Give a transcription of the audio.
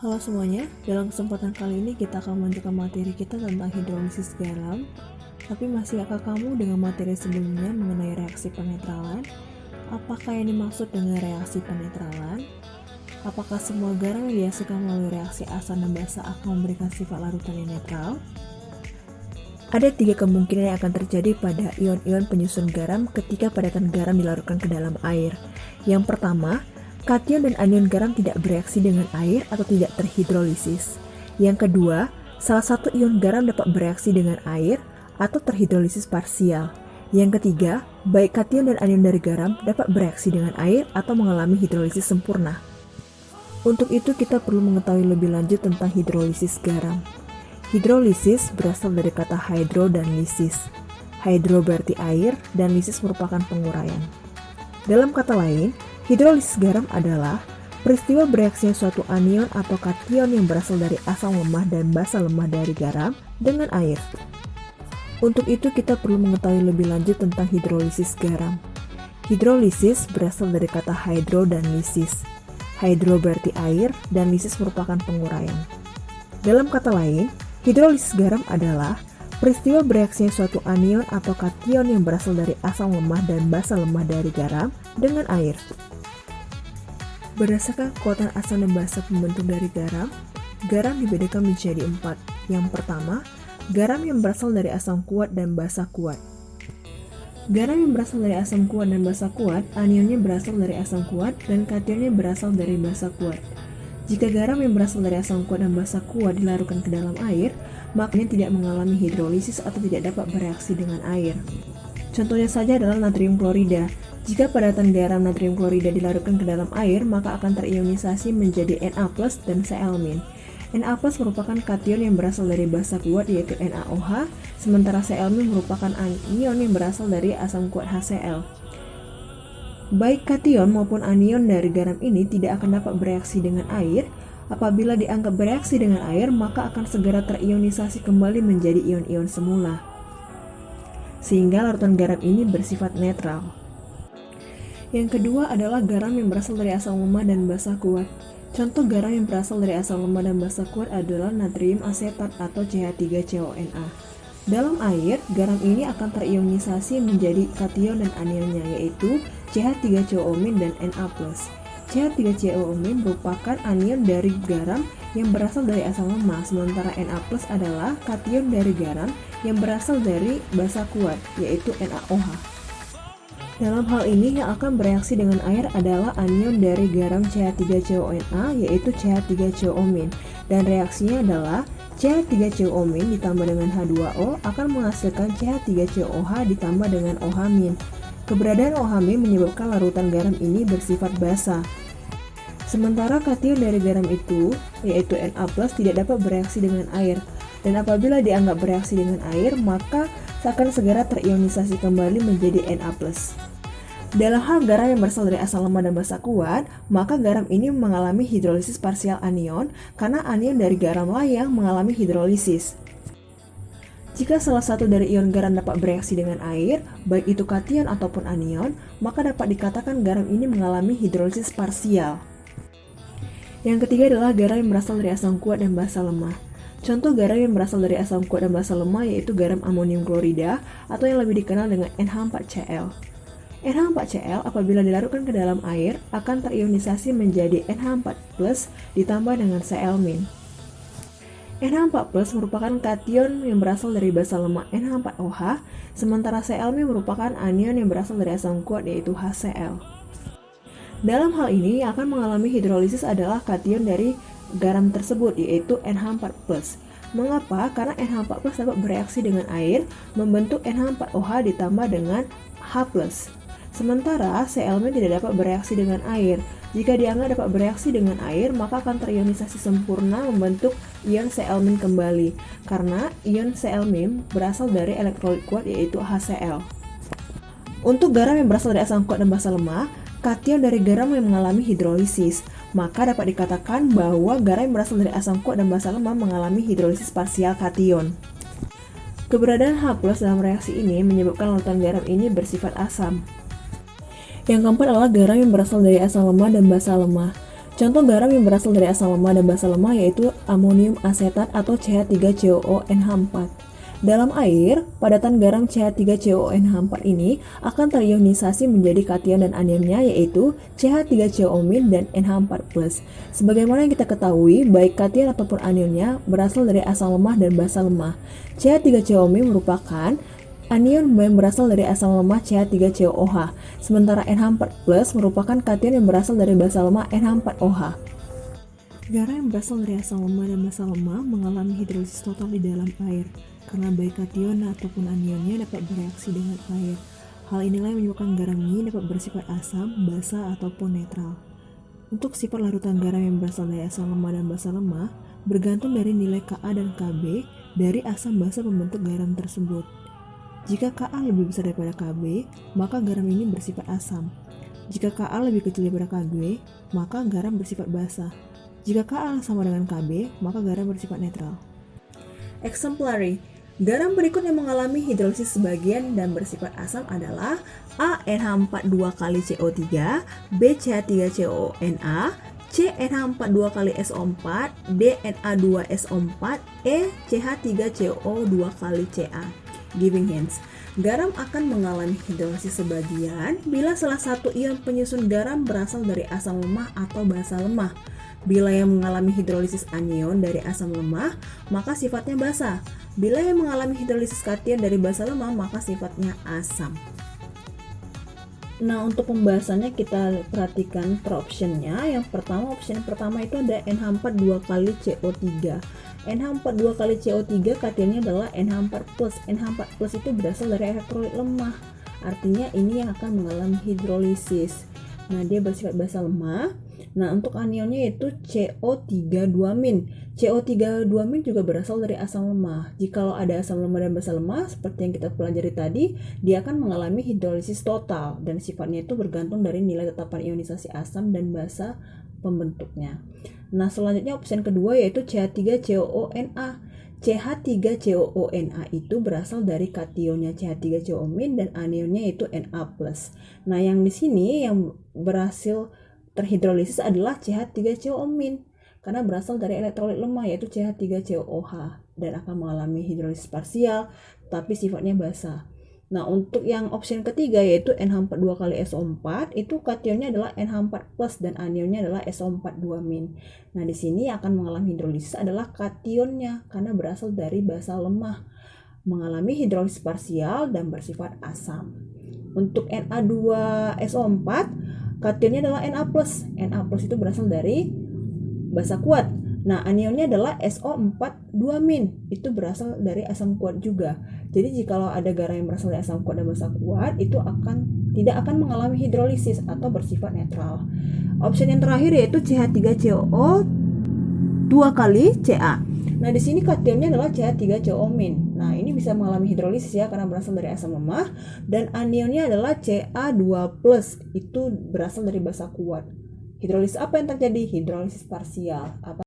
Halo semuanya, dalam kesempatan kali ini kita akan melanjutkan materi kita tentang hidrolisis garam. Tapi masihkah kamu dengan materi sebelumnya mengenai reaksi penetralan? Apakah yang dimaksud dengan reaksi penetralan? Apakah semua garam yang dihasilkan melalui reaksi asam dan basa akan memberikan sifat larutan yang netral? Ada 3 kemungkinan yang akan terjadi pada ion-ion penyusun garam ketika padatan garam dilarutkan ke dalam air. Yang pertama, kation dan anion garam tidak bereaksi dengan air atau tidak terhidrolisis. Yang kedua, salah satu ion garam dapat bereaksi dengan air atau terhidrolisis parsial. Yang ketiga, baik kation dan anion dari garam dapat bereaksi dengan air atau mengalami hidrolisis sempurna. Untuk itu kita perlu mengetahui lebih lanjut tentang hidrolisis garam. Hidrolisis berasal dari kata hydro dan lisis. Hydro berarti air dan lisis merupakan penguraian. Dalam kata lain, hidrolisis garam adalah peristiwa bereaksinya suatu anion atau kation yang berasal dari asam lemah dan basa lemah dari garam dengan air. Untuk itu kita perlu mengetahui lebih lanjut tentang hidrolisis garam. Hidrolisis berasal dari kata hydro dan lisis. Hydro berarti air dan lisis merupakan penguraian. Dalam kata lain, hidrolisis garam adalah peristiwa bereaksinya suatu anion atau kation yang berasal dari asam lemah dan basa lemah dari garam dengan air. Berdasarkan kekuatan asam dan basa pembentuk dari garam dibedakan menjadi 4. Yang pertama, garam yang berasal dari asam kuat dan basa kuat. Garam yang berasal dari asam kuat dan basa kuat, anionnya berasal dari asam kuat dan kationnya berasal dari basa kuat. Jika garam yang berasal dari asam kuat dan basa kuat dilarutkan ke dalam air, makanya tidak mengalami hidrolisis atau tidak dapat bereaksi dengan air. Contohnya saja adalah natrium klorida. Jika padatan garam natrium klorida dilarutkan ke dalam air, maka akan terionisasi menjadi Na+ dan Cl-. Na+ merupakan kation yang berasal dari basa kuat yaitu NaOH, sementara Cl- merupakan anion yang berasal dari asam kuat HCl. Baik kation maupun anion dari garam ini tidak akan dapat bereaksi dengan air. Apabila dianggap bereaksi dengan air, maka akan segera terionisasi kembali menjadi ion-ion semula. Sehingga larutan garam ini bersifat netral. Yang kedua adalah garam yang berasal dari asam lemah dan basa kuat. Contoh garam yang berasal dari asam lemah dan basa kuat adalah natrium asetat atau CH3CONa. Dalam air, garam ini akan terionisasi menjadi kation dan anionnya yaitu CH3COO- dan Na+. CH3COO- merupakan anion dari garam yang berasal dari asam lemah, sementara Na+ adalah kation dari garam yang berasal dari basa kuat yaitu NaOH. Dalam hal ini yang akan bereaksi dengan air adalah anion dari garam CH3CONa yaitu CH3COO- dan reaksinya adalah CH3COO- ditambah dengan H2O akan menghasilkan CH3COOH ditambah dengan OH-. Keberadaan OH- menyebabkan larutan garam ini bersifat basa. Sementara kation dari garam itu yaitu Na+ tidak dapat bereaksi dengan air, dan apabila dianggap bereaksi dengan air maka akan segera terionisasi kembali menjadi Na+. Dalam hal garam yang berasal dari asam lemah dan basa kuat, maka garam ini mengalami hidrolisis parsial anion karena anion dari garam lah yang mengalami hidrolisis. Jika salah satu dari ion garam dapat bereaksi dengan air, baik itu kation ataupun anion, maka dapat dikatakan garam ini mengalami hidrolisis parsial. Yang ketiga adalah garam yang berasal dari asam kuat dan basa lemah. Contoh garam yang berasal dari asam kuat dan basa lemah yaitu garam amonium klorida atau yang lebih dikenal dengan NH4Cl. NH4Cl apabila dilarutkan ke dalam air akan terionisasi menjadi NH4+ ditambah dengan Cl-. NH4+ merupakan kation yang berasal dari basa lemah NH4OH, sementara Cl- merupakan anion yang berasal dari asam kuat yaitu HCl. Dalam hal ini yang akan mengalami hidrolisis adalah kation dari garam tersebut yaitu NH4+. Mengapa? Karena NH4+ dapat bereaksi dengan air membentuk NH4OH ditambah dengan H+. Sementara Cl- tidak dapat bereaksi dengan air. Jika dianggap dapat bereaksi dengan air, maka akan terionisasi sempurna membentuk ion Cl- kembali karena ion Cl- berasal dari elektrolit kuat yaitu HCl. Untuk garam yang berasal dari asam kuat dan basa lemah, kation dari garam yang mengalami hidrolisis, maka dapat dikatakan bahwa garam yang berasal dari asam kuat dan basa lemah mengalami hidrolisis parsial kation. Keberadaan H+ dalam reaksi ini menyebabkan larutan garam ini bersifat asam. Yang keempat adalah garam yang berasal dari asam lemah dan basa lemah. Contoh garam yang berasal dari asam lemah dan basa lemah yaitu amonium asetat atau CH3COONH4. Dalam air, padatan garam CH3COONH4 ini akan terionisasi menjadi kation dan anionnya yaitu CH3CO- dan NH4+. Sebagaimana yang kita ketahui, baik kation ataupun anionnya berasal dari asam lemah dan basa lemah. CH3CO- merupakan anion yang berasal dari asam lemah CH3COOH, sementara NH4+ merupakan kation yang berasal dari basa lemah NH4OH. Garam yang berasal dari asam lemah dan basa lemah mengalami hidrolisis total di dalam air, karena baik kation ataupun anionnya dapat bereaksi dengan air. Hal inilah yang menyebabkan garam ini dapat bersifat asam, basa, ataupun netral. Untuk sifat larutan garam yang berasal dari asam lemah dan basa lemah bergantung dari nilai Ka dan Kb dari asam basa pembentuk garam tersebut. Jika Ka lebih besar daripada Kb, maka garam ini bersifat asam. Jika Ka lebih kecil daripada Kb, maka garam bersifat basa. Jika Ka sama dengan Kb, maka garam bersifat netral. Exemplary. Garam berikut yang mengalami hidrolisis sebagian dan bersifat asam adalah ANH42 kali CO3, BCH3COONA, CNH42 kali SO4, DNA2SO4, ECH3CO2 kali Ca. Giving hints. Garam akan mengalami hidrolisis sebagian bila salah satu ion penyusun garam berasal dari asam lemah atau basa lemah. Bila yang mengalami hidrolisis anion dari asam lemah, maka sifatnya basa. Bila yang mengalami hidrolisis kation dari basa lemah, maka sifatnya asam. Nah, untuk pembahasannya kita perhatikan per optionnya. Yang pertama, option pertama itu ada NH42 kali CO3. NH42 kali CO3 kationnya adalah NH4+. NH4+ itu berasal dari elektrolit lemah. Artinya ini yang akan mengalami hidrolisis. Nah, dia bersifat basa lemah. Nah, untuk anionnya yaitu CO32-. CO32- juga berasal dari asam lemah. Jikalau ada asam lemah dan basa lemah, seperti yang kita pelajari tadi, dia akan mengalami hidrolisis total dan sifatnya itu bergantung dari nilai tetapan ionisasi asam dan basa pembentuknya. Nah, selanjutnya opsi kedua yaitu CH3COONA. CH3COONA itu berasal dari kationnya CH3CO- dan anionnya yaitu Na+. Nah, yang di sini yang berhasil terhidrolisis adalah CH3CO- karena berasal dari elektrolit lemah yaitu CH3COOH dan akan mengalami hidrolisis parsial tapi sifatnya basa. Nah, untuk yang opsi ketiga yaitu NH42 kali SO4 itu kationnya adalah NH4+ dan anionnya adalah SO42-. Nah, di sini akan mengalami hidrolisis adalah kationnya karena berasal dari basa lemah, mengalami hidrolisis parsial dan bersifat asam. Untuk Na2SO4 kationnya adalah Na+. Na+ itu berasal dari basa kuat. Nah, anionnya adalah SO42-. Itu berasal dari asam kuat juga. Jadi jikalau ada garam yang berasal dari asam kuat dan basa kuat, itu tidak akan mengalami hidrolisis atau bersifat netral. Opsi yang terakhir yaitu CH3CO2 kali Ca. Nah, di sini kationnya adalah CH3CO-. Nah, ini bisa mengalami hidrolisis ya karena berasal dari asam lemah dan anionnya adalah Ca2+. Itu berasal dari basa kuat. Hidrolisis apa yang terjadi? Hidrolisis parsial.